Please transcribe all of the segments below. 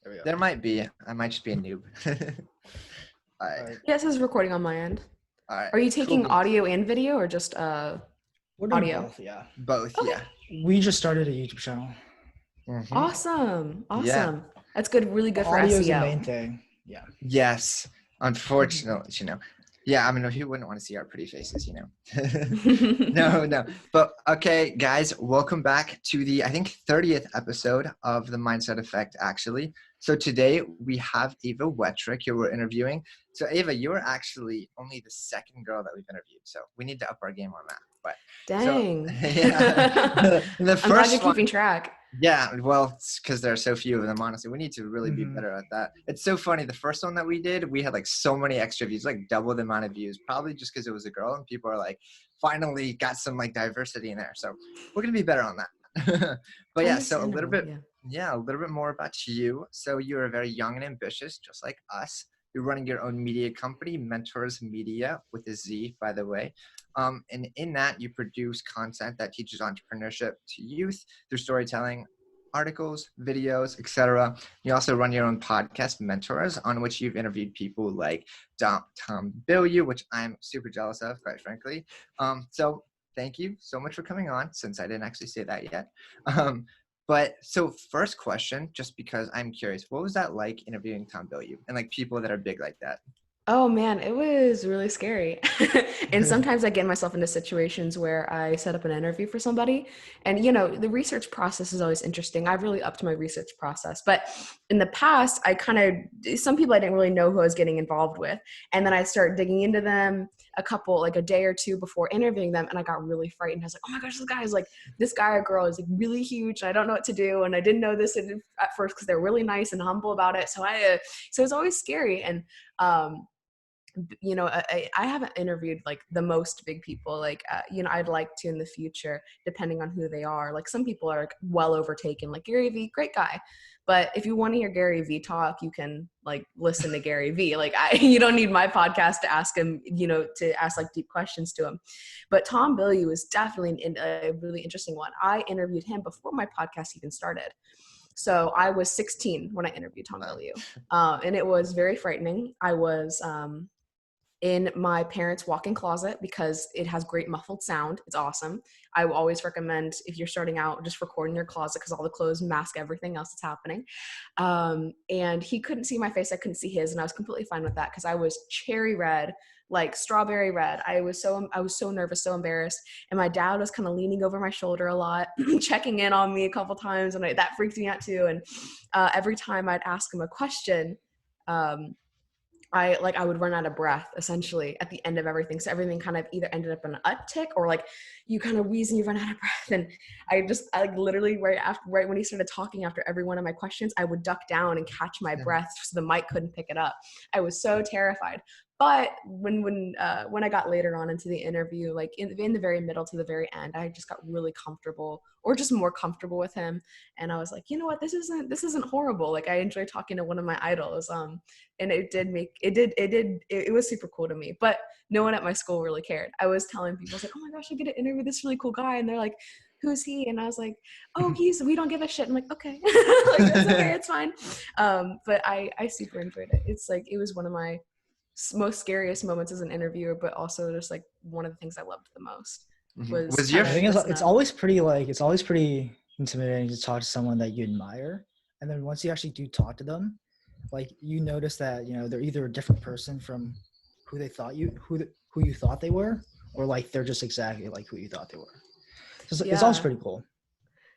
There we go. There might be. I might just be a noob. All right. Yes, it's recording on my end. All right. Are you taking Cool. audio and video or just We're doing audio? both, yeah. Both, Okay. yeah. We just started a YouTube channel. Mhm. Awesome. Yeah. That's good. Really good for Audio SEO. is the main thing. Yeah. Yes. Unfortunately, Yeah, I mean, who wouldn't want to see our pretty faces, No. But okay, guys, welcome back to the, I think, 30th episode of The Mindset Effect, actually. So today we have Ava Wettrick, who we're interviewing. So Ava, you are actually only the second girl that we've interviewed. So we need to up our game on that. But Dang. So, yeah. The I'm glad you're first one, keeping track. yeah, well, it's because there are so few of them, honestly. We need to really be Mhm. better at that. It's so funny. The first one that we did, we had like so many extra views, like double the amount of views, probably just because it was a girl and people are like, finally got some like diversity in there. So we're going to be better on that. But yeah, so a little bit, a little bit more about you. So you're very young and ambitious, just like us. You're running your own media company, MentorZ Media, with a Z, by the way. And in that, you produce content that teaches entrepreneurship to youth through storytelling, articles, videos, etc. You also run your own podcast, MentorZ, on which you've interviewed people like Tom Bilyeu, which I'm super jealous of, quite frankly. So thank you so much for coming on, since I didn't actually say that yet. But so first question, just because I'm curious, what was that like interviewing Tom Bilyeu and like people that are big like that? Oh man, it was really scary. And sometimes I get myself into situations where I set up an interview for somebody and the research process is always interesting. I've really upped my research process, but in the past some people I didn't really know who I was getting involved with. And then I start digging into them a day or two before interviewing them. And I got really frightened. I was like, oh my gosh, this guy or girl is like really huge. And I don't know what to do. And I didn't know this at first because they're really nice and humble about it. So it's always scary. And, I haven't interviewed like the most big people, like, I'd like to in the future, depending on who they are. Like some people are well overtaken, like Gary Vee, great guy. But if you want to hear Gary Vee talk, you can like listen to Gary Vee. Like you don't need my podcast to ask him, to ask like deep questions to him. But Tom Bilyeu is definitely a really interesting one. I interviewed him before my podcast even started. So I was 16 when I interviewed Tom Bilyeu. And it was very frightening. I was in my parents' walk-in closet because it has great muffled sound. It's awesome. I will always recommend, if you're starting out, just record in your closet because all the clothes mask everything else that's happening. And he couldn't see my face. I couldn't see his. And I was completely fine with that because I was cherry red, like strawberry red. I was so nervous, so embarrassed. And my dad was kind of leaning over my shoulder a lot, checking in on me a couple times. And that freaked me out too. And every time I'd ask him a question, I would run out of breath essentially at the end of everything. So everything kind of either ended up in an uptick or like you kind of wheeze and you run out of breath. And I like literally right when he started talking after every one of my questions, I would duck down and catch my breath so the mic couldn't pick it up. I was so terrified. But when I got later on into the interview, like in the very middle to the very end, I just got really comfortable or just more comfortable with him. And I was like, you know what, this isn't horrible. Like I enjoy talking to one of my idols. And it was super cool to me, but no one at my school really cared. I was telling people, I was like, oh my gosh, I get to interview this really cool guy. And they're like, who's he? And I was like, oh, we don't give a shit. I'm like, okay, like, it's okay, it's fine. But I super enjoyed it. It's like, it was one of my most scariest moments as an interviewer, but also just like one of the things I loved the most was I think it's always pretty intimidating to talk to someone that you admire. And then once you actually do talk to them, like you notice that, they're either a different person from who you thought they were, or like they're just exactly like who you thought they were. So it's always pretty cool.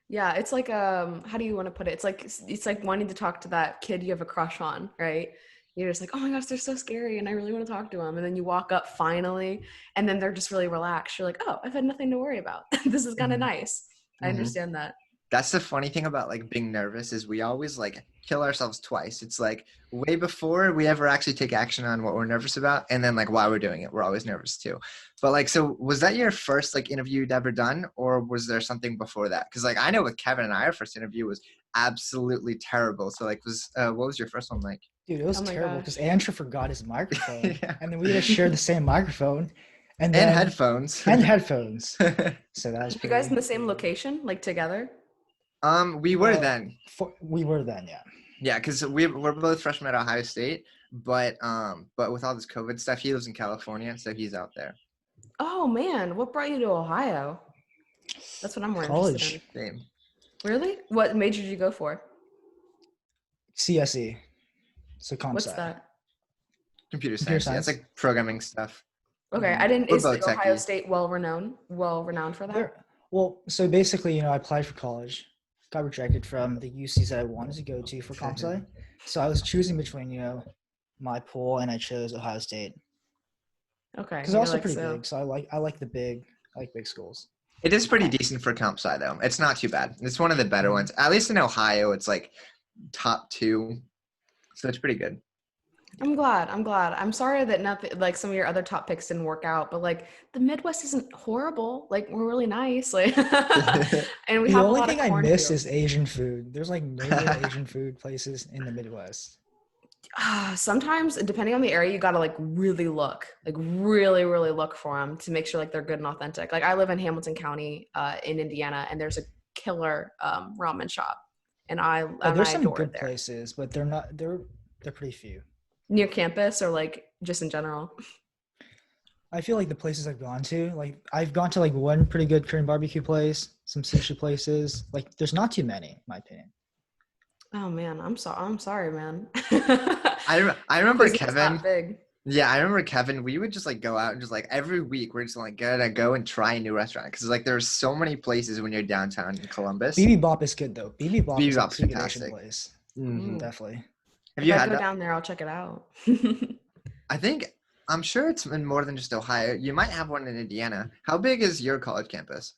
Yeah, it's like how do you want to put it? It's like wanting to talk to that kid you have a crush on, right? You're just like, oh my gosh, they're so scary and I really want to talk to them. And then you walk up finally and then they're just really relaxed. You're like, oh, I've had nothing to worry about. This is kind of nice. I understand that. That's the funny thing about like being nervous is we always like kill ourselves twice. It's like way before we ever actually take action on what we're nervous about. And then like while we're doing it, we're always nervous too. But like, so was that your first like interview you'd ever done, or was there something before that? Cause like I know with Kevin and I, our first interview was absolutely terrible. So like what was your first one like? Dude, it was terrible because Andrew forgot his microphone. Yeah. And then we had to share the same microphone. And headphones. So that was you guys in the same location, like together? We were then. We were then, yeah. Yeah, because we're both freshmen at Ohio State, but with all this COVID stuff, he lives in California, so he's out there. Oh man, what brought you to Ohio? That's what I'm more interested in. College. Same. Really? What major did you go for? CSE. So comp What's sci. that? Computer Computer science. Yeah, it's science. like programming stuff. Okay, I didn't. We're Is both Ohio techies. State well renowned for that? Well, so basically, I applied for college, got rejected from the UCs that I wanted to go to for comp sci. So I was choosing between, my pool, and I chose Ohio State. Okay, Because they're also pretty big, so I like big schools. It is pretty Okay. decent for comp sci though. It's not too bad. It's one of the better ones. At least in Ohio, it's like top 2, so it's pretty good. I'm glad. I'm sorry that nothing like some of your other top picks didn't work out, but like the Midwest isn't horrible. Like we're really nice. Like and we The have a only lot thing of I miss cornfields. is Asian food. There's like no good Asian food places in the Midwest. Sometimes, depending on the area, you gotta like really look for them to make sure like they're good and authentic. Like I live in Hamilton County in Indiana, and there's a killer ramen shop, and I There's some adore good it there. places, but they're pretty few. Near campus or like just in general? I feel like the places I've gone to, like I've gone to like one pretty good Korean barbecue place, some sushi places. Like there's not too many, in my opinion. Oh man, I'm sorry, man. I remember Cuisine's Kevin. not big. Yeah, I remember Kevin. We would just like go out and just like every week we're just like gotta go and try a new restaurant because like there's so many places when you're downtown in Columbus. BB Bop is good though. BB Bop is a Bebop's pretty good Asian fantastic. place. Mhm. Definitely. Have If you I had go that? down there, I'll check it out. I'm sure it's in more than just Ohio. You might have one in Indiana. How big is your college campus?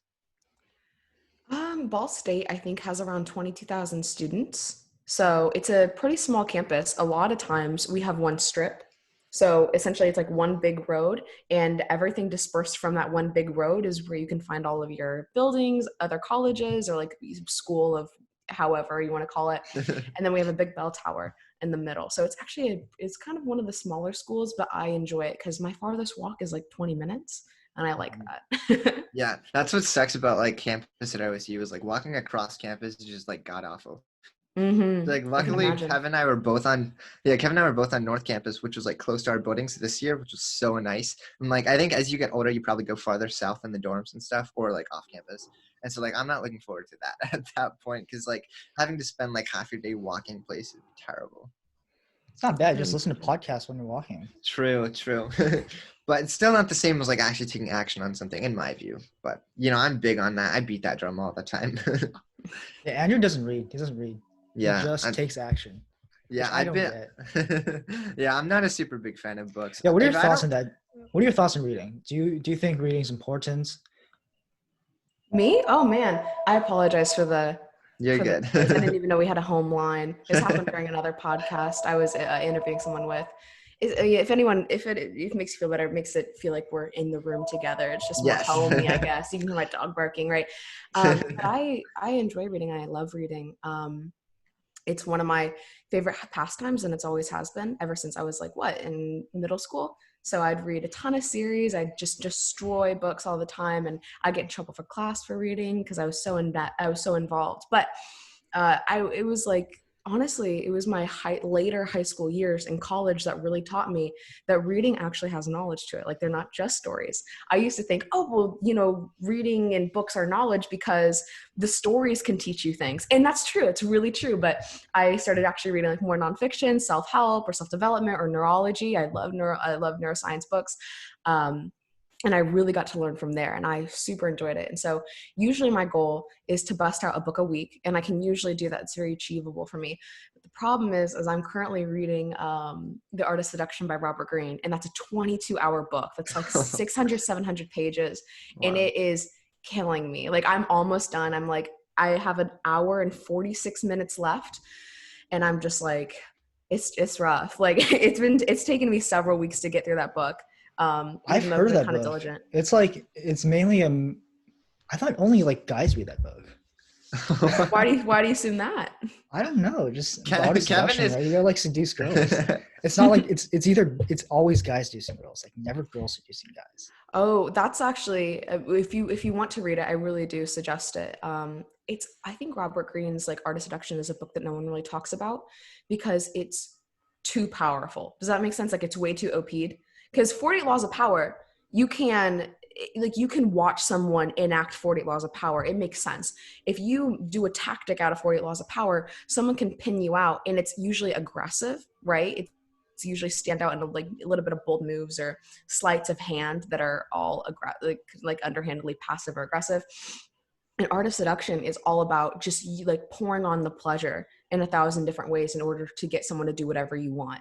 Ball State, I think, has around 22,000 students. So it's a pretty small campus. A lot of times we have one strip. So essentially it's like one big road, and everything dispersed from that one big road is where you can find all of your buildings, other colleges, or like school of however you want to call it. And then we have a big bell tower in the middle. So it's actually, it's kind of one of the smaller schools, but I enjoy it because my farthest walk is like 20 minutes. And I like that. Yeah, that's what sucks about like campus at OSU is like walking across campus is just like god awful. Mm-hmm. Like luckily Kevin and I were both on North Campus, which was like close to our buildings this year, which was so nice. And like I think as you get older, you probably go farther south in the dorms and stuff, or like off campus. And so like I'm not looking forward to that at that point because like having to spend like half your day walking places would be terrible. It's not bad. Just listen to podcasts when you're walking. True. But it's still not the same as like actually taking action on something in my view. But I'm big on that. I beat that drum all the time. Yeah, Andrew doesn't read. He doesn't read. Yeah. He just takes action. Yeah, I don't get. Yeah, I'm not a super big fan of books. Yeah, what are your thoughts on that? What are your thoughts on reading? Do you think reading is important? Me? Oh man, I apologize for the. You're good. I didn't even know we had a home line. This happened during another podcast I was interviewing someone with. If it makes you feel better, it makes it feel like we're in the room together. It's just more homey, I guess. You can hear my dog barking, right? But I enjoy reading and I love reading. It's one of my favorite pastimes, and it's always has been ever since I was in middle school. So I'd read a ton of series. I'd just destroy books all the time, and I'd get in trouble for class for reading because I was so involved. But it was honestly, it was my later high school years in college that really taught me that reading actually has knowledge to it. Like, they're not just stories. I used to think, oh, well, reading and books are knowledge because the stories can teach you things. And that's true. It's really true. But I started actually reading more nonfiction, self-help or self-development or neurology. I love neuroscience books. And I really got to learn from there, and I super enjoyed it. And so usually my goal is to bust out a book a week, and I can usually do that. It's very achievable for me. But the problem is I'm currently reading The Art of Seduction by Robert Greene, and that's a 22-hour book. That's like 600, 700 pages, wow. And it is killing me. I'm almost done. I have an hour and 46 minutes left, and I'm just it's rough. It's taken me several weeks to get through that book. I've heard that book. Diligent. It's mainly I thought only guys read that book. Why do you assume that? I don't know. Just Kevin is right? You gotta seduce girls. It's not it's always guys seducing girls. Never girls seducing guys. Oh, that's actually, if you want to read it, I really do suggest it. I think Robert Greene's like Art of Seduction is a book that no one really talks about because it's too powerful. Does that make sense? Like it's way too OP'd. Because 48 Laws of Power, you can you can watch someone enact 48 Laws of Power. It makes sense. If you do a tactic out of 48 Laws of Power, someone can pin you out, and it's usually aggressive, right? It's usually stand out in like a little bit of bold moves or sleights of hand that are all like underhandedly passive or aggressive. And Art of Seduction is all about just like pouring on the pleasure in 1,000 different ways in order to get someone to do whatever you want.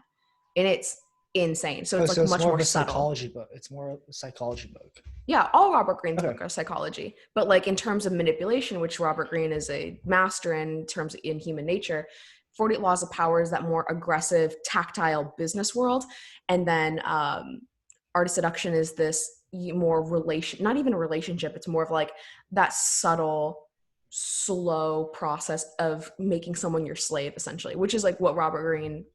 And it's insane. So Oh, it's like so it's much more more of a subtle. psychology book. It's more of a psychology book. Yeah, all Robert Greene's Okay. book are psychology. But like in terms of manipulation, which Robert Greene is a master in terms of in human nature, 48 Laws of Power is that more aggressive, tactile business world. And then Art of Seduction is this more not even a relationship. It's more of like that subtle, slow process of making someone your slave, essentially, which is like what Robert Greene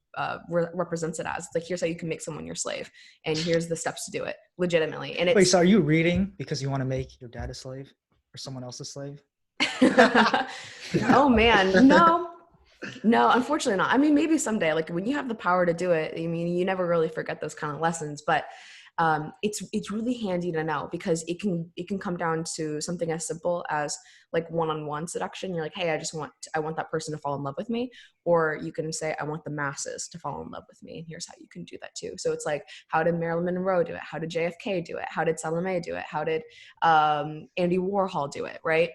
represents it as. It's like, here's how you can make someone your slave, and here's the steps to do it legitimately. And Wait, it's so are you reading because you want to make your dad a slave or someone else a slave? oh man, no, unfortunately not. I mean, maybe someday, like when you have the power to do it, I mean, you never really forget those kind of lessons, but it's really handy to know because it can come down to something as simple as like one-on-one seduction. You're like, hey, I want that person to fall in love with me, or you can say, I want the masses to fall in love with me, and here's how you can do that too. So it's like, how did Marilyn Monroe do it? How did JFK do it? How did Salome do it? How did Andy Warhol do it? Right?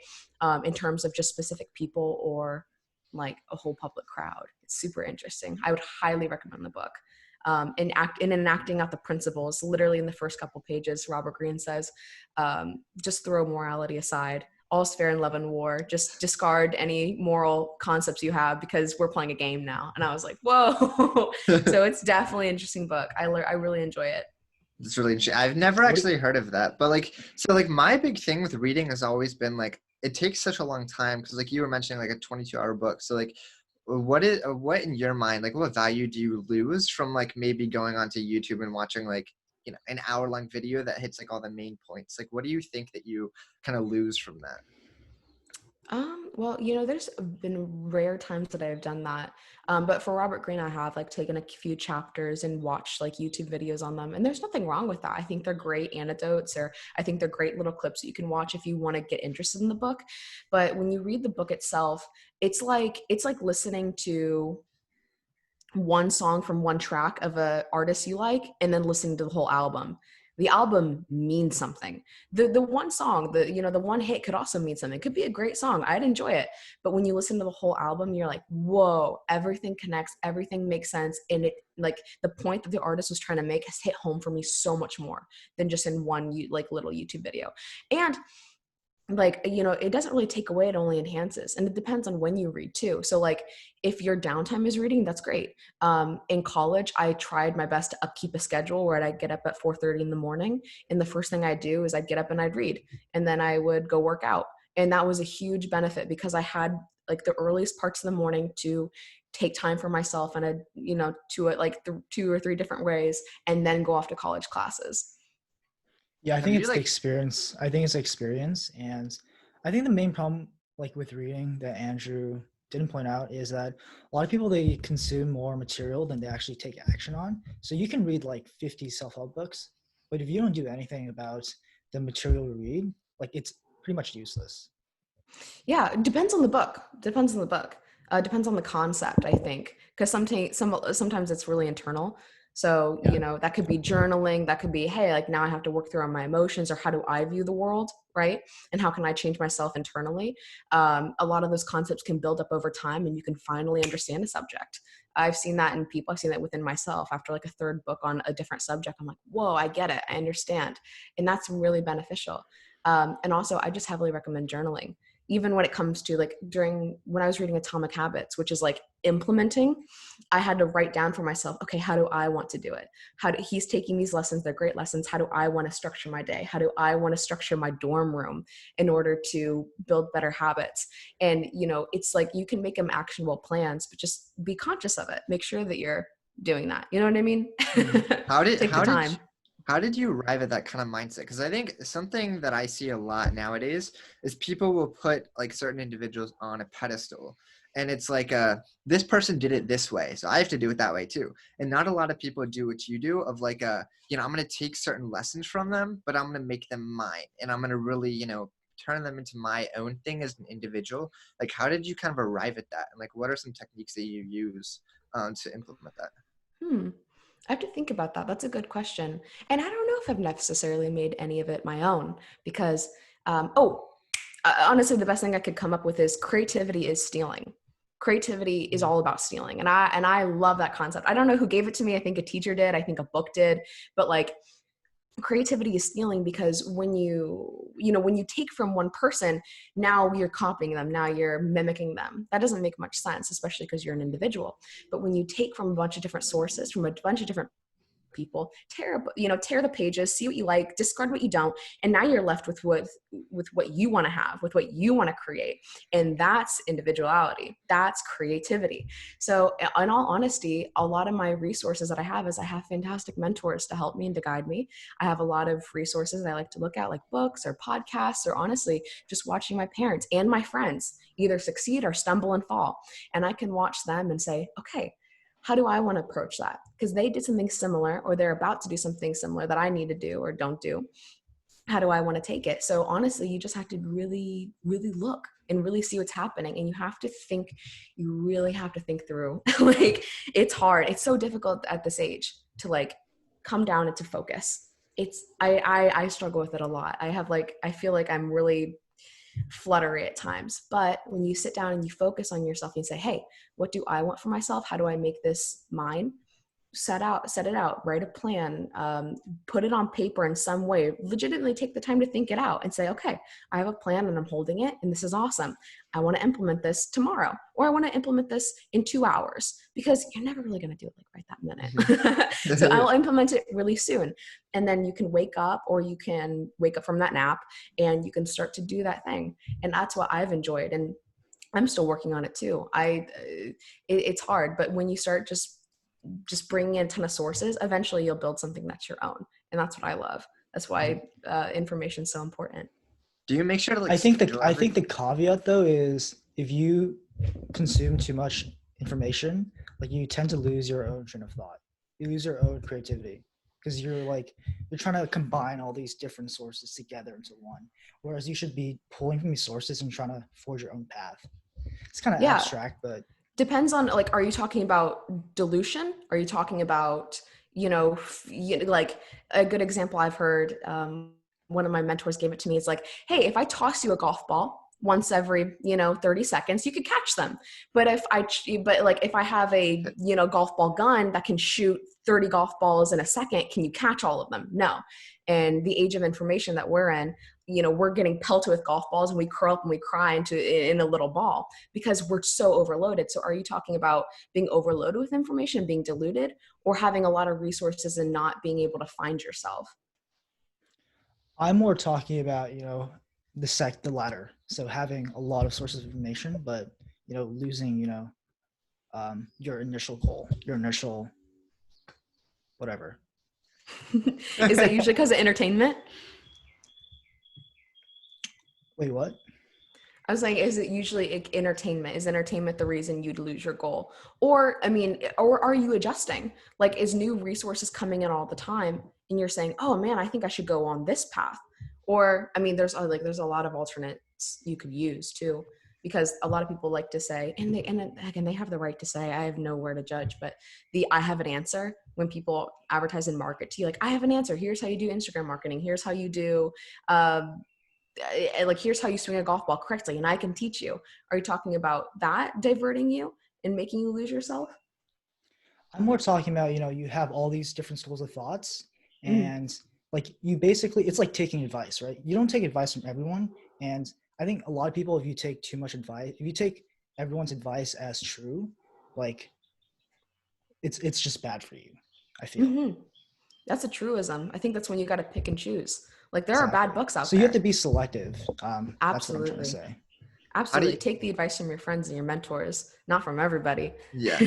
In terms of just specific people or like a whole public crowd. It's super interesting. I would highly recommend the book. And enacting out the principles, literally in the first couple pages, Robert Greene says, just throw morality aside. All's fair in love and war. Just discard any moral concepts you have because we're playing a game now. And I was like, whoa. So it's definitely an interesting book. I really enjoy it. It's really interesting. I've never actually heard of that. But like, so like my big thing with reading has always been like, it takes such a long time because like you were mentioning like a 22-hour book. So like, what in your mind, like what value do you lose from like maybe going onto YouTube and watching like, an hour-long video that hits like all the main points? Like, what do you think that you kind of lose from that? Well, there's been rare times that I've done that. But for Robert Greene, I have like taken a few chapters and watched like YouTube videos on them. And there's nothing wrong with that. I think they're great anecdotes, or I think they're great little clips that you can watch if you want to get interested in the book. But when you read the book itself, it's like listening to one song from one track of a artist you like and then listening to the whole album. The album means something. The one song, the one hit could also mean something. It could be a great song. I'd enjoy it. But when you listen to the whole album, you're like, whoa, everything connects, everything makes sense. And it, like, the point that the artist was trying to make has hit home for me so much more than just in one little YouTube video. And like, it doesn't really take away, it only enhances. And it depends on when you read too. So like if your downtime is reading, that's great. In college, I tried my best to upkeep a schedule where I'd get up at 4:30 in the morning. And the first thing I'd do is I'd get up and I'd read, and then I would go work out. And that was a huge benefit because I had like the earliest parts of the morning to take time for myself, and to it like 2 or 3 different ways, and then go off to college classes. Yeah, I think it's the experience. I think it's experience. And I think the main problem like with reading that Andrew didn't point out is that a lot of people, they consume more material than they actually take action on. So you can read like 50 self-help books, but if you don't do anything about the material you read, like it's pretty much useless. Yeah, it depends on the book. Depends on the book. Depends on the concept, I think, because sometimes it's really internal. So, that could be journaling. That could be, hey, like now I have to work through on my emotions, or how do I view the world, right? And how can I change myself internally? A lot of those concepts can build up over time, and you can finally understand a subject. I've seen that in people. I've seen that within myself. After like a third book on a different subject, I'm like, whoa, I get it. I understand. And that's really beneficial. And also, I just heavily recommend journaling. Even when it comes to like when I was reading Atomic Habits, which is like implementing, I had to write down for myself, okay, how do I want to do it? He's taking these lessons, they're great lessons. How do I want to structure my day? How do I want to structure my dorm room in order to build better habits? And, it's like, you can make them actionable plans, but just be conscious of it. Make sure that you're doing that. You know what I mean? How did Take the time. How did you arrive at that kind of mindset? Because I think something that I see a lot nowadays is people will put like certain individuals on a pedestal, and it's like this person did it this way, so I have to do it that way too. And not a lot of people do what you do of like I'm going to take certain lessons from them, but I'm going to make them mine, and I'm going to really turn them into my own thing as an individual. Like, how did you kind of arrive at that, and like what are some techniques that you use to implement that? Hmm. I have to think about that. That's a good question. And I don't know if I've necessarily made any of it my own because, honestly, the best thing I could come up with is creativity is stealing. Creativity is all about stealing. And I love that concept. I don't know who gave it to me. I think a teacher did. I think a book did. But like, creativity is stealing because when you take from one person, now you're copying them, now you're mimicking them. That doesn't make much sense, especially because you're an individual. But when you take from a bunch of different sources, from a bunch of different people, tear the pages, see what you like, discard what you don't, and now you're left with what you want to have, with what you want to create. And that's individuality, that's creativity. So in all honesty, a lot of my resources that I have is I have fantastic mentors to help me and to guide me. I have a lot of resources that I like to look at, like books or podcasts, or honestly just watching my parents and my friends either succeed or stumble and fall, and I can watch them and say, okay, how do I want to approach that? Because they did something similar, or they're about to do something similar that I need to do or don't do. How do I want to take it? So honestly, you just have to really, really look and really see what's happening. And you really have to think through. Like, it's hard. It's so difficult at this age to like come down and to focus. I struggle with it a lot. I feel like I'm really fluttery at times. But when you sit down and you focus on yourself and say, hey, what do I want for myself? How do I make this mine? Set it out, write a plan, put it on paper in some way, legitimately take the time to think it out and say, okay, I have a plan and I'm holding it and this is awesome. I want to implement this tomorrow, or I want to implement this in 2 hours, because you're never really going to do it like right that minute. So I'll implement it really soon. And then you can wake up, or you can wake up from that nap and you can start to do that thing. And that's what I've enjoyed. And I'm still working on it too. It's hard, but when you start just bringing in a ton of sources, eventually you'll build something that's your own. And that's what I love. That's why information is so important. Do you make sure to like I think schedule the caveat though is if you consume too much information, like you tend to lose your own train of thought. You lose your own creativity because you're trying to combine all these different sources together into one. Whereas you should be pulling from these sources and trying to forge your own path. It's kind of abstract, but depends on, like, are you talking about dilution? Are you talking about, like a good example I've heard, one of my mentors gave it to me. It's like, hey, if I toss you a golf ball once every, 30 seconds, you could catch them. But if I have a, golf ball gun that can shoot 30 golf balls in a second, can you catch all of them? No. And the age of information that we're in, we're getting pelted with golf balls and we curl up and we cry in a little ball because we're so overloaded. So are you talking about being overloaded with information, being diluted, or having a lot of resources and not being able to find yourself? I'm more talking about, the latter. So having a lot of sources of information, but, losing, your initial goal, your initial whatever. Is that usually because of entertainment? Wait, what? I was saying, is it usually entertainment? Is entertainment the reason you'd lose your goal? Or are you adjusting? Like, is new resources coming in all the time and you're saying, oh man, I think I should go on this path? Or, there's a lot of alternates you could use too, because a lot of people like to say, and again, they have the right to say, I have nowhere to judge, but I have an answer, when people advertise and market to you, like, I have an answer. Here's how you do Instagram marketing. Here's how you do, here's how you swing a golf ball correctly, and I can teach you. Are you talking about that diverting you and making you lose yourself? I'm more talking about, you have all these different schools of thoughts, and you basically, it's like taking advice, right? You don't take advice from everyone. And I think a lot of people, if you take too much advice, if you take everyone's advice as true, like it's just bad for you, I feel. Mm-hmm. That's a truism. I think that's when you got to pick and choose. Like, there are bad books out there. So you have to be selective. That's what I'm trying to Absolutely. say. Absolutely. Take the advice from your friends and your mentors, not from everybody. Yeah.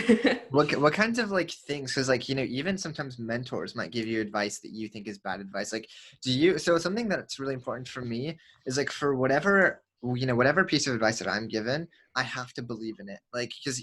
What kinds of like things? Because like, even sometimes mentors might give you advice that you think is bad advice. Like, so something that's really important for me is like for whatever piece of advice that I'm given, I have to believe in it. Like, because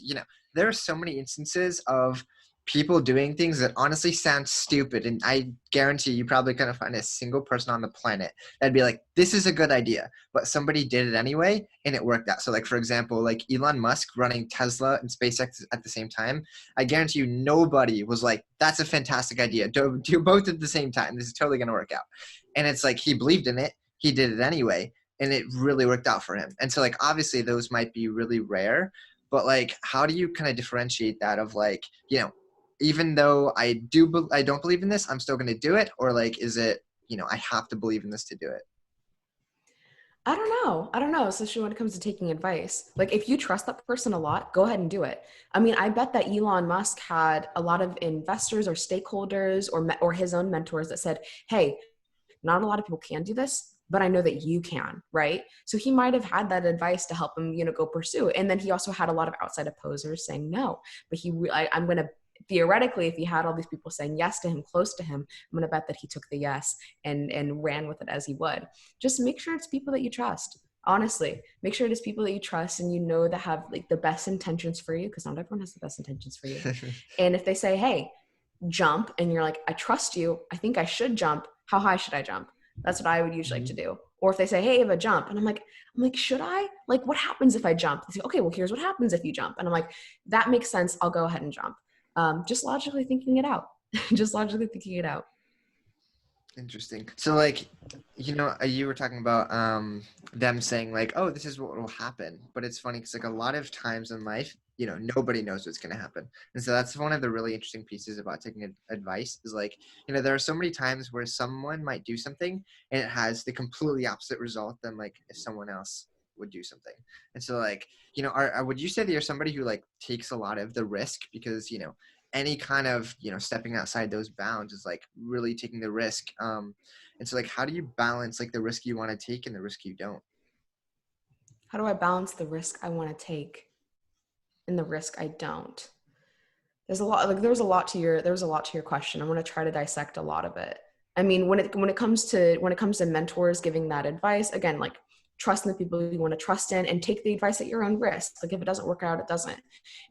there are so many instances of people doing things that honestly sound stupid, and I guarantee you probably couldn't find a single person on the planet that'd be like, this is a good idea, but somebody did it anyway and it worked out. So like, for example, like Elon Musk running Tesla and SpaceX at the same time, I guarantee you nobody was like, that's a fantastic idea, do both at the same time, this is totally going to work out. And it's like, he believed in it, he did it anyway, and it really worked out for him. And so like, obviously those might be really rare, but like, how do you kind of differentiate that of like, even though I don't believe in this, I'm still going to do it? Or like, is it, I have to believe in this to do it? I don't know, especially when it comes to taking advice. Like, if you trust that person a lot, go ahead and do it. I mean, I bet that Elon Musk had a lot of investors or stakeholders or his own mentors that said, hey, not a lot of people can do this, but I know that you can, right? So he might have had that advice to help him, go pursue. And then he also had a lot of outside opposers saying no, but I'm going to, theoretically, if he had all these people saying yes to him, close to him, I'm going to bet that he took the yes and ran with it as he would. Just make sure it's people that you trust. Honestly, make sure it is people that you trust and that have like the best intentions for you, because not everyone has the best intentions for you. And if they say, hey, jump, and you're like, I trust you, I think I should jump, how high should I jump? That's what I would usually like to do. Or if they say, hey, Ava, jump, and I'm like, should I? Like, what happens if I jump? They say, okay, well, here's what happens if you jump. And I'm like, that makes sense, I'll go ahead and jump. Just logically thinking it out. Interesting. So like, you were talking about them saying like, oh, this is what will happen. But it's funny because like a lot of times in life, nobody knows what's going to happen. And so that's one of the really interesting pieces about taking advice is like, there are so many times where someone might do something and it has the completely opposite result than like if someone else would do something. And so like, would you say that you're somebody who like takes a lot of the risk because, any kind of, stepping outside those bounds is like really taking the risk. And so like, how do you balance like the risk you want to take and the risk you don't? How do I balance the risk I want to take and the risk I don't? There's a lot to your question. I'm going to try to dissect a lot of it. I mean, when it comes to mentors giving that advice, again, like, trust in the people you want to trust in and take the advice at your own risk. Like, if it doesn't work out, it doesn't.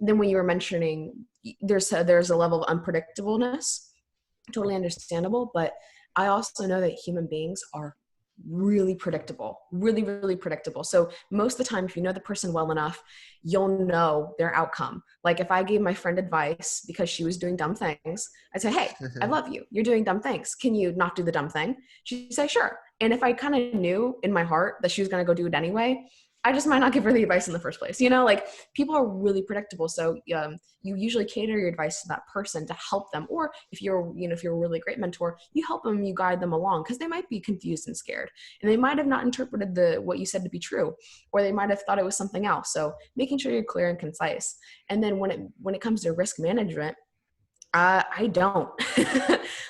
And then when you were mentioning there's a level of unpredictableness, totally understandable. But I also know that human beings are really predictable, really, really predictable. So most of the time, if you know the person well enough, you'll know their outcome. Like, if I gave my friend advice because she was doing dumb things, I'd say, hey, I love you, you're doing dumb things, can you not do the dumb thing? She'd say, sure. And if I kind of knew in my heart that she was going to go do it anyway, I just might not give her the advice in the first place. Like, people are really predictable. So you usually cater your advice to that person to help them. Or if you're a really great mentor, you help them, you guide them along, because they might be confused and scared. And they might have not interpreted what you said to be true, or they might have thought it was something else. So making sure you're clear and concise. And then when it comes to risk management, I don't.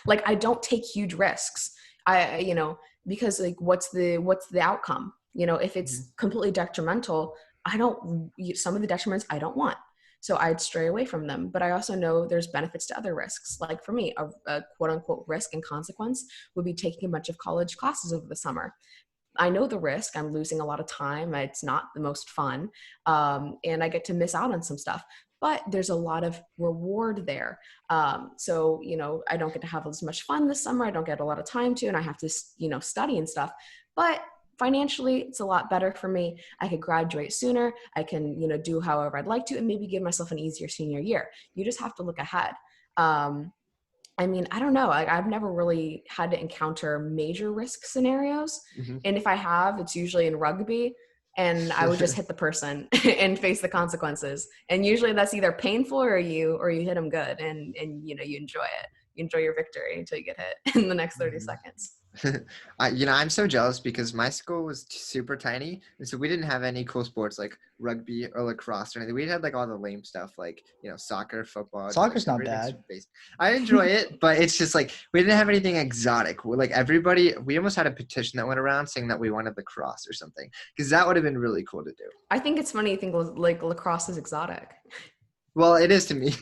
Like, I don't take huge risks. Because like, what's the outcome? If it's completely detrimental, some of the detriments I don't want. So I'd stray away from them. But I also know there's benefits to other risks. Like, for me, a quote unquote risk and consequence would be taking a bunch of college classes over the summer. I know the risk. I'm losing a lot of time. It's not the most fun. And I get to miss out on some stuff. But there's a lot of reward there. So, I don't get to have as much fun this summer. I don't get a lot of time to, and I have to, study and stuff. But financially, it's a lot better for me. I could graduate sooner. I can, do however I'd like to, and maybe give myself an easier senior year. You just have to look ahead. I mean, I don't know. I've never really had to encounter major risk scenarios. And if I have, it's usually in rugby. And I would just hit the person and face the consequences. And usually that's either painful or you hit them good, and you enjoy it. You enjoy your victory until you get hit in the next 30 seconds. I'm so jealous because my school was super tiny, and so we didn't have any cool sports like rugby or lacrosse or anything. We had like all the lame stuff like soccer, football, just like Soccer's not everything's bad. based. I enjoy it, but it's just like we didn't have anything exotic. Like everybody, we almost had a petition that went around saying that we wanted lacrosse or something because that would have been really cool to do. I think it's funny you think like lacrosse is exotic. Well, it is to me.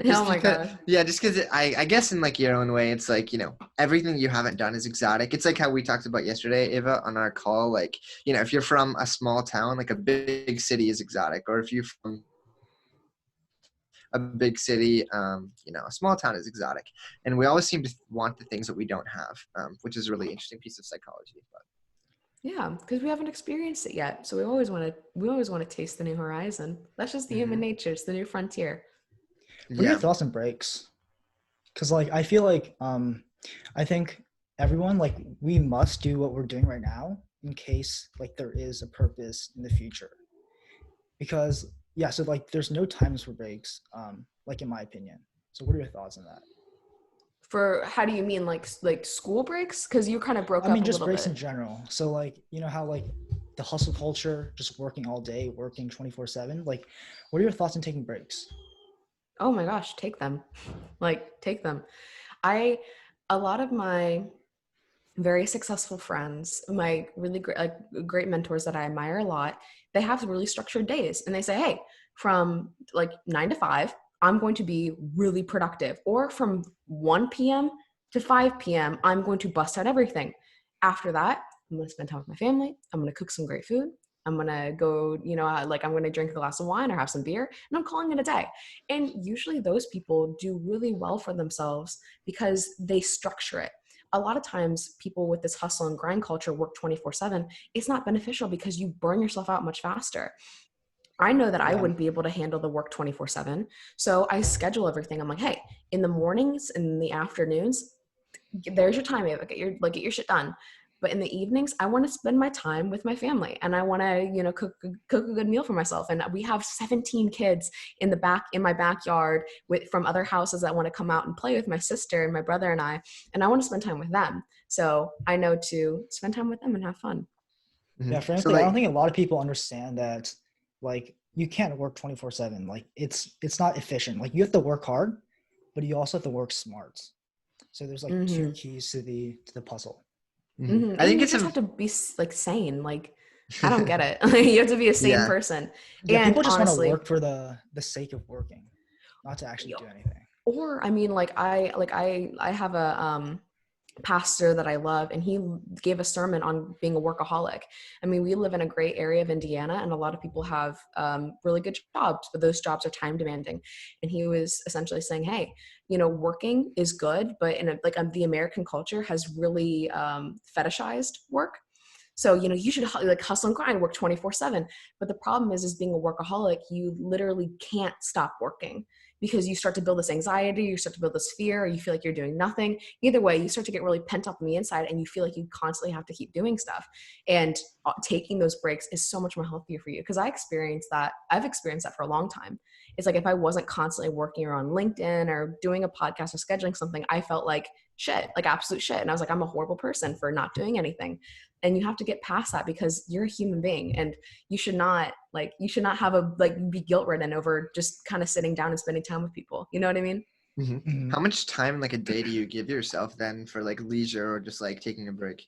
Oh my God. Just because I guess in like your own way, it's like, everything you haven't done is exotic. It's like how we talked about yesterday, Ava, on our call. Like, if you're from a small town, like a big city is exotic. Or if you're from a big city, a small town is exotic. And we always seem to want the things that we don't have, which is a really interesting piece of psychology. But. Yeah, because we haven't experienced it yet. So we always want to taste the new horizon. That's just the human nature. It's the new frontier. What are your thoughts on breaks? Because like I feel like I think everyone, like, we must do what we're doing right now in case like there is a purpose in the future. Because so like there's no times for breaks, like in my opinion. So what are your thoughts on that? For how do you mean like school breaks? Because you kind of broke up a just little breaks bit. in general. So like how like the hustle culture, just working all day, working 24/7. Like, what are your thoughts on taking breaks? Oh my gosh, take them. Like, take them. A lot of my very successful friends, my really great mentors that I admire a lot, they have really structured days and they say, hey, from like 9 to 5, I'm going to be really productive. Or from 1 p.m. to 5 p.m., I'm going to bust out everything. After that, I'm going to spend time with my family. I'm going to cook some great food. I'm going to go, I'm going to drink a glass of wine or have some beer, and I'm calling it a day. And usually those people do really well for themselves because they structure it. A lot of times people with this hustle and grind culture work 24/7. It's not beneficial because you burn yourself out much faster. I know that I wouldn't be able to handle the work 24/7. So I schedule everything. I'm like, hey, in the mornings and in the afternoons, there's your time, Ava. Get your shit done. But in the evenings, I want to spend my time with my family and I want to, cook a good meal for myself. And we have 17 kids in my backyard from other houses that want to come out and play with my sister and my brother and I want to spend time with them. So I know to spend time with them and have fun. Yeah, frankly, I don't think a lot of people understand that, like, you can't work 24/7. Like, it's not efficient. Like, you have to work hard, but you also have to work smart. So there's like two keys to the puzzle. I think you just have to be like sane. Like, I don't get it. You have to be a sane person. Yeah, and people just honestly, want to work for the sake of working, not to actually do anything. Or I mean, I have a pastor that I love, and he gave a sermon on being a workaholic. I mean, we live in a great area of Indiana, and a lot of people have really good jobs, but those jobs are time demanding. And he was essentially saying, hey, working is good, but the American culture has really fetishized work. So, you should like hustle and grind, work 24/7. But the problem is being a workaholic, you literally can't stop working because you start to build this anxiety, you start to build this fear, or you feel like you're doing nothing. Either way, you start to get really pent up on the inside and you feel like you constantly have to keep doing stuff. And taking those breaks is so much more healthier for you. Because I've experienced that for a long time. It's like if I wasn't constantly working or on LinkedIn or doing a podcast or scheduling something, I felt like shit, like absolute shit. And I was like, I'm a horrible person for not doing anything. And you have to get past that because you're a human being and you should not have be guilt ridden over just kind of sitting down and spending time with people. You know what I mean? Mm-hmm. Mm-hmm. How much time like a day do you give yourself then for like leisure or just like taking a break?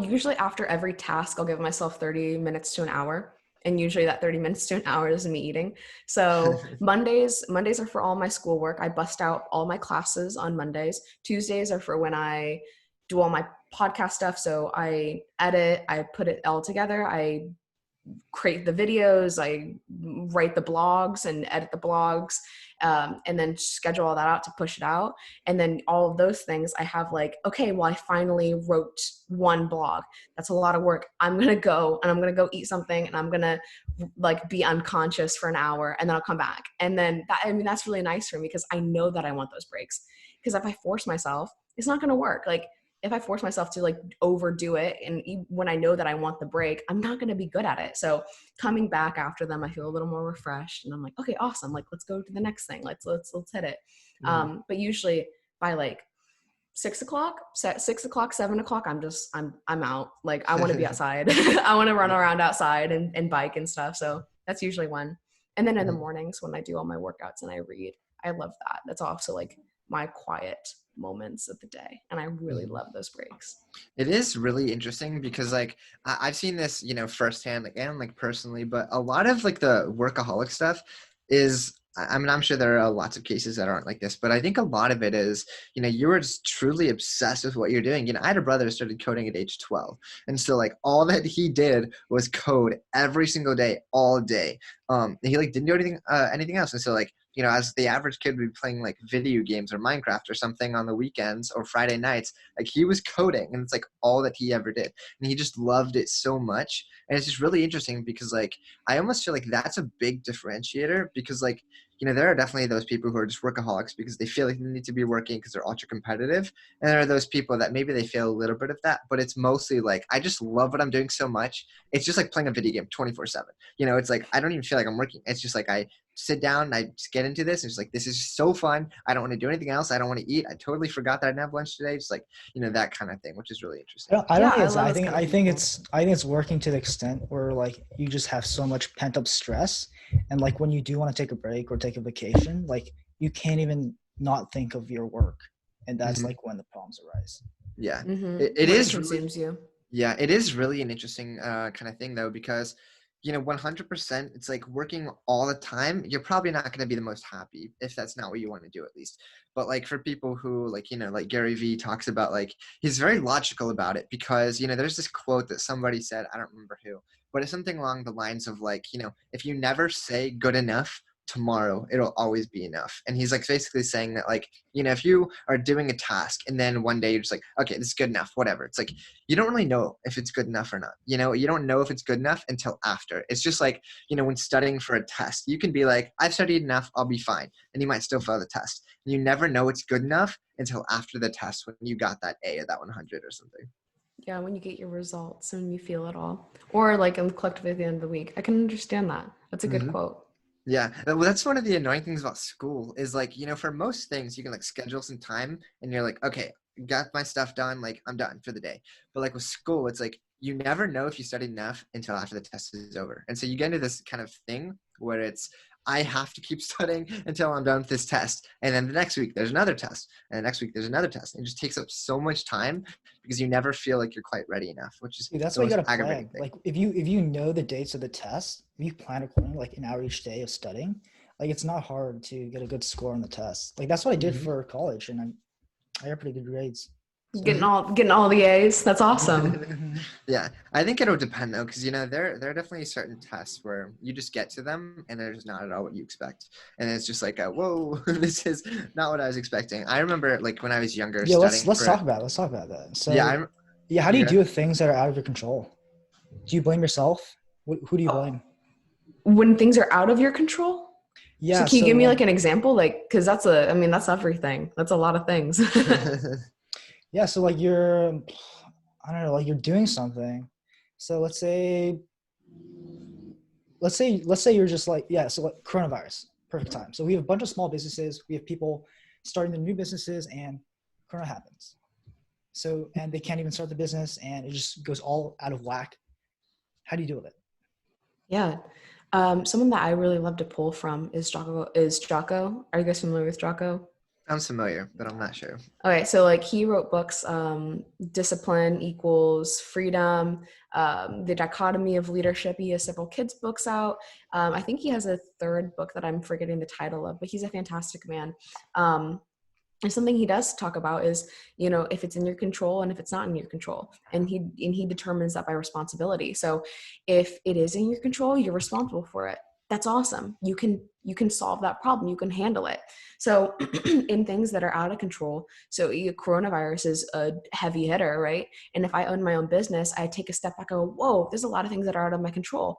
Usually after every task, I'll give myself 30 minutes to an hour. And usually that 30 minutes to an hour is me eating. So Mondays are for all my schoolwork. I bust out all my classes on Mondays. Tuesdays are for when I do all my podcast stuff. So I edit, I put it all together. I create the videos, I write the blogs and edit the blogs, and then schedule all that out to push it out. And then all of those things I have like, okay, well, I finally wrote one blog. That's a lot of work. I'm going to go eat something and I'm going to like be unconscious for an hour and then I'll come back. And then that's really nice for me because I know that I want those breaks. Because if I force myself, it's not going to work. Like, if I force myself to like overdo it and when I know that I want the break, I'm not going to be good at it. So coming back after them, I feel a little more refreshed and I'm like, okay, awesome. Like, let's go to the next thing. Let's hit it. Mm-hmm. But usually by like 6 o'clock, 6 o'clock, 7 o'clock, I'm out. Like, I want to be outside. I want to run around outside and bike and stuff. So that's usually when. And then in the mornings when I do all my workouts and I read, I love that. That's also like my quiet moments of the day. And I really love those breaks. It is really interesting because like I've seen this, firsthand, like, and like personally, but a lot of like the workaholic stuff is, I mean, I'm sure there are lots of cases that aren't like this, but I think a lot of it is, you were just truly obsessed with what you're doing. I had a brother who started coding at age 12. And so like all that he did was code every single day, all day. He like didn't do anything else. And so like, as the average kid would be playing like video games or Minecraft or something on the weekends or Friday nights, like he was coding, and it's like all that he ever did. And he just loved it so much. And it's just really interesting because like, I almost feel like that's a big differentiator because like, there are definitely those people who are just workaholics because they feel like they need to be working because they're ultra competitive. And there are those people that maybe they feel a little bit of that, but it's mostly like, I just love what I'm doing so much. It's just like playing a video game 24/7. It's like, I don't even feel like I'm working. It's just like, I sit down and I just get into this. And it's like, this is just so fun. I don't want to do anything else. I don't want to eat. I totally forgot that I didn't have lunch today. Just like, that kind of thing, which is really interesting. I don't think Yeah, it's that. I love those kind of I think people. it's working to the extent where like you just have so much pent up stress, and like when you do want to take a break or take a vacation, like you can't even not think of your work, and that's like when the problems arise. Yeah, Mm-hmm. it When is it consumes you. Yeah, it is really an interesting kind of thing though, because 100%, it's like working all the time. You're probably not going to be the most happy if that's not what you want to do, at least. But like for people who like, like Gary Vee talks about, like he's very logical about it because, there's this quote that somebody said, I don't remember who, but it's something along the lines of like, if you never say good enough, tomorrow it'll always be enough. And he's like basically saying that like, if you are doing a task and then one day you're just like, okay, this is good enough, whatever. It's like, you don't really know if it's good enough or not. You don't know if it's good enough until after. It's just like, when studying for a test, you can be like, I've studied enough, I'll be fine. And you might still fail the test. You never know it's good enough until after the test when you got that A or that 100 or something. Yeah, when you get your results and you feel it all. Or like in collectively at the end of the week. I can understand that. That's a good quote. Yeah, well, that's one of the annoying things about school is like, for most things you can like schedule some time and you're like, okay, got my stuff done, like I'm done for the day. But like with school, it's like you never know if you studied enough until after the test is over. And so you get into this kind of thing where it's, I have to keep studying until I'm done with this test. And then the next week there's another test. And the next week there's another test. And it just takes up so much time because you never feel like you're quite ready enough, which is That's the why you most gotta aggravating plan. thing. Like if you know the dates of the test, if you plan accordingly, like an hour each day of studying, like it's not hard to get a good score on the test. Like that's what I did for college, and I got pretty good grades. So. Getting all the A's. That's awesome. Yeah, I think it'll depend though, because there are definitely certain tests where you just get to them and they're just not at all what you expect, and it's just like, whoa, this is not what I was expecting. I remember like when I was younger, Yeah, studying let's for talk about it. Let's talk about that. So yeah, how do you yeah. deal with things that are out of your control? Do you blame yourself? Who do you blame? When things are out of your control? Yeah. So can you give me like an example? Like, cause that's everything. That's a lot of things. Yeah. So like I don't know, like you're doing something. So let's say you're just like, so like coronavirus, perfect time. So we have a bunch of small businesses. We have people starting their new businesses and Corona happens. So, and they can't even start the business and it just goes all out of whack. How do you deal with it? Yeah. Someone that I really love to pull from is Jocko. Are you guys familiar with Jocko? I'm familiar, but I'm not sure. Okay, so like he wrote books, Discipline Equals Freedom, The Dichotomy of Leadership. He has several kids' books out. I think he has a third book that I'm forgetting the title of, but he's a fantastic man. And something he does talk about is, if it's in your control and if it's not in your control, and he determines that by responsibility. So if it is in your control, you're responsible for it. That's awesome. You can solve that problem. You can handle it. So in things that are out of control, so coronavirus is a heavy hitter, right? And if I own my own business, I take a step back and go, whoa, there's a lot of things that are out of my control.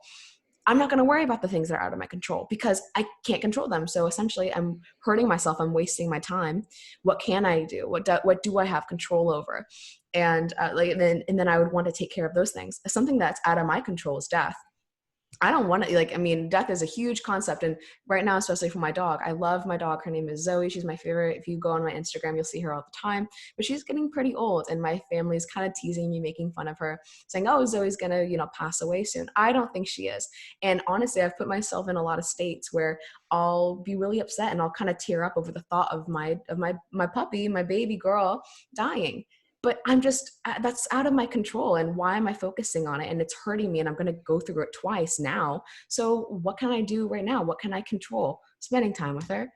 I'm not going to worry about the things that are out of my control because I can't control them. So essentially I'm hurting myself. I'm wasting my time. What can I do? What do I have control over? And then I would want to take care of those things. Something that's out of my control is death. I don't want to, like, I mean, death is a huge concept. And right now, especially for my dog, I love my dog. Her name is Zoe. She's my favorite. If you go on my Instagram, you'll see her all the time, but she's getting pretty old. And my family's kind of teasing me, making fun of her, saying, oh, Zoe's going to, you know, pass away soon. I don't think she is. And honestly, I've put myself in a lot of states where I'll be really upset and I'll kind of tear up over the thought of my puppy, my baby girl dying. But I'm just, that's out of my control. And why am I focusing on it? And it's hurting me, and I'm going to go through it twice now. So what can I do right now? What can I control? Spending time with her,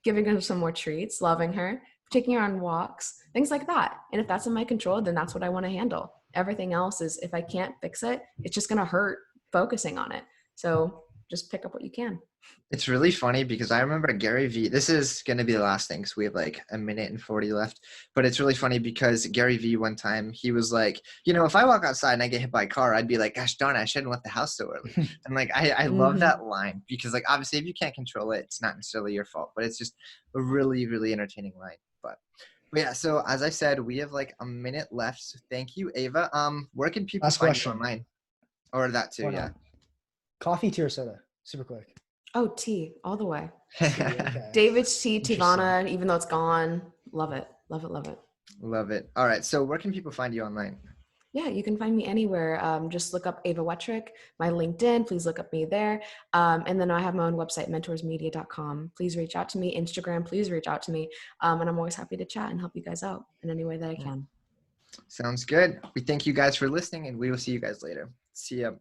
giving her some more treats, loving her, taking her on walks, things like that. And if that's in my control, then that's what I want to handle. Everything else is, if I can't fix it, it's just going to hurt focusing on it. So just pick up what you can. It's really funny because I remember Gary Vee, this is going to be the last thing, so we have like a minute and 40 left, but it's really funny because Gary Vee one time, he was like, you know, if I walk outside and I get hit by a car, I'd be like, gosh darn, I shouldn't left the house so early. And like, I love that line because like, obviously if you can't control it, it's not necessarily your fault, but it's just a really, really entertaining line. But yeah, so as I said, we have like a minute left. So thank you, Ava. Where can people Last find question. you online? Or that too, Or yeah. not. Coffee, tea, or soda? Super quick. Oh, tea all the way. Okay. David's tea, Interesting. Tivana, even though it's gone. Love it. Love it. Love it. Love it. All right. So where can people find you online? Yeah, you can find me anywhere. Just look up Ava Wettrick, my LinkedIn. Please look up me there. And then I have my own website, mentorsmedia.com. Please reach out to me. Instagram, please reach out to me. And I'm always happy to chat and help you guys out in any way that I can. Sounds good. We thank you guys for listening, and we will see you guys later. See ya.